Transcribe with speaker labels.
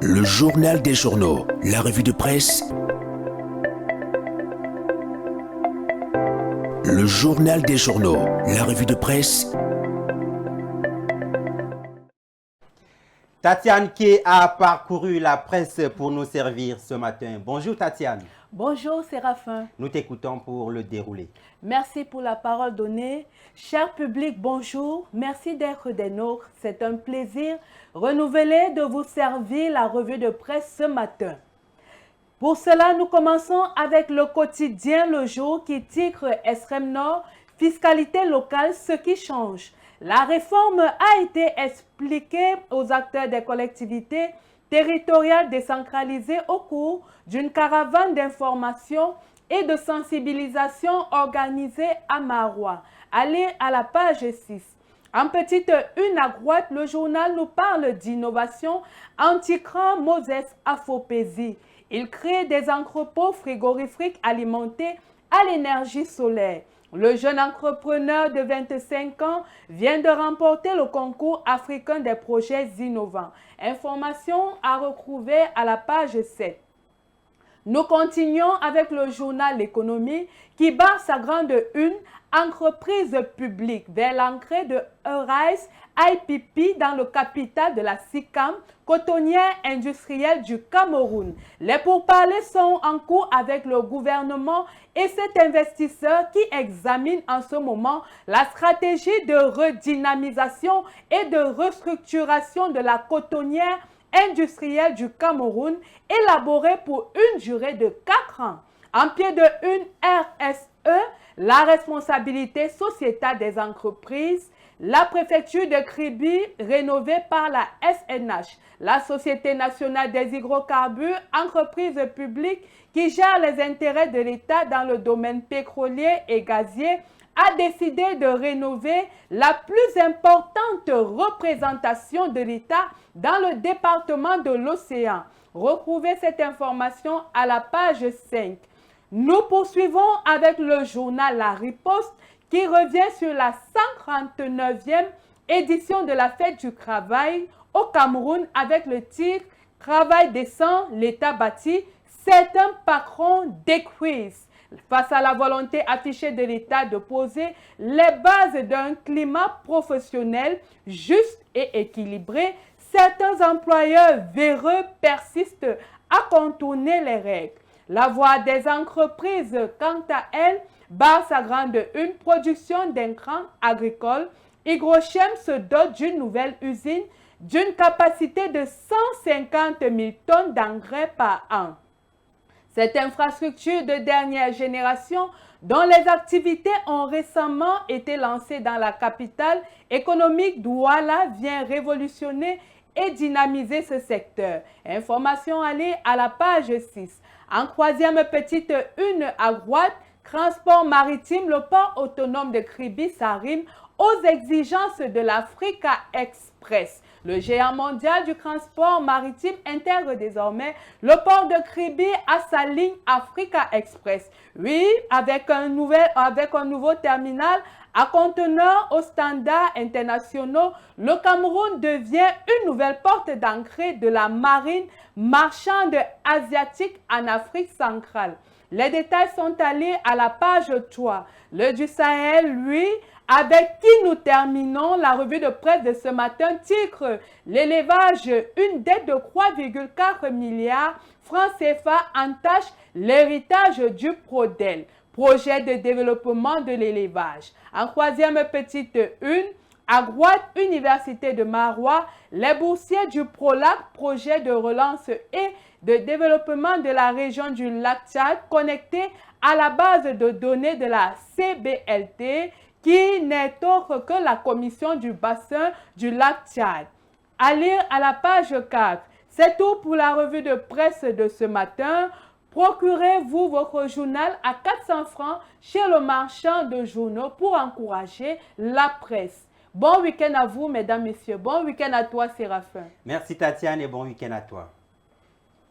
Speaker 1: Le journal des journaux, la revue de presse. Le journal des journaux, la revue de presse.
Speaker 2: Tatiane qui a parcouru la presse pour nous servir ce matin. Bonjour Tatiane.
Speaker 3: Bonjour Séraphin.
Speaker 2: Nous t'écoutons pour le déroulé.
Speaker 3: Merci pour la parole donnée. Cher public, bonjour. Merci d'être des nôtres. C'est un plaisir renouvelé de vous servir la revue de presse ce matin. Pour cela, nous commençons avec le quotidien Le Jour qui titre Extrême Nord, fiscalité locale, ce qui change. La réforme a été expliquée aux acteurs des collectivités territoriales décentralisées au cours d'une caravane d'information et de sensibilisation organisée à Maroua. Allez à la page 6. En petite une à droite, le journal nous parle d'innovation anti-cran Moses Afopésie. Il crée des entrepôts frigorifiques alimentés à l'énergie solaire. Le jeune entrepreneur de 25 ans vient de remporter le concours africain des projets innovants. Information à retrouver à la page 7. Nous continuons avec le journal L'économie qui barre sa grande une, entreprise publique vers l'entrée de Eurice IPP dans le capital de la SICAM, cotonnière industrielle du Cameroun. Les pourparlers sont en cours avec le gouvernement et cet investisseur qui examine en ce moment la stratégie de redynamisation et de restructuration de la cotonnière industrielle du Cameroun, élaborée pour une durée de 4 ans. En pied de une RSE, la responsabilité sociétale des entreprises, la préfecture de Kribi rénovée par la SNH, la Société nationale des hydrocarbures, entreprise publique qui gère les intérêts de l'État dans le domaine pétrolier et gazier, a décidé de rénover la plus importante représentation de l'État dans le département de l'Océan. Retrouvez cette information à la page 5. Nous poursuivons avec le journal La Riposte qui revient sur la 139e édition de la fête du travail au Cameroun avec le titre « Travail décent, l'État bâti, certains patrons détruisent ». Face à la volonté affichée de l'État de poser les bases d'un climat professionnel juste et équilibré, certains employeurs véreux persistent à contourner les règles. La voix des entreprises, quant à elle, barre sa grande une production d'intrants agricoles. Hygrochem se dote d'une nouvelle usine d'une capacité de 150 000 tonnes d'engrais par an. Cette infrastructure de dernière génération dont les activités ont récemment été lancées dans la capitale économique Douala vient révolutionner et dynamiser ce secteur. Information allée à la page 6. En troisième petite une à droite, transport maritime, le port autonome de Kribi s'arrime aux exigences de l'Africa Express. Le géant mondial du transport maritime intègre désormais le port de Kribi à sa ligne Africa Express. Oui, avec un nouveau terminal à conteneurs aux standards internationaux, le Cameroun devient une nouvelle porte d'entrée de la marine marchande asiatique en Afrique centrale. Les détails sont allés à la page 3. Le du Sahel, lui, avec qui nous terminons la revue de presse de ce matin, titre « L'élevage, une dette de 3,4 milliards francs CFA entache l'héritage du Prodel ». Projet de développement de l'élevage. En troisième petite une, à droite, Université de Maroua, les boursiers du PROLAC, projet de relance et de développement de la région du lac Tchad, connecté à la base de données de la CBLT, qui n'est autre que la commission du bassin du lac Tchad. À lire à la page 4. C'est tout pour la revue de presse de ce matin. Procurez-vous votre journal à 400 francs chez le marchand de journaux pour encourager la presse. Bon week-end à vous, mesdames, messieurs. Bon week-end à toi, Séraphin.
Speaker 2: Merci Tatiane et bon week-end à toi.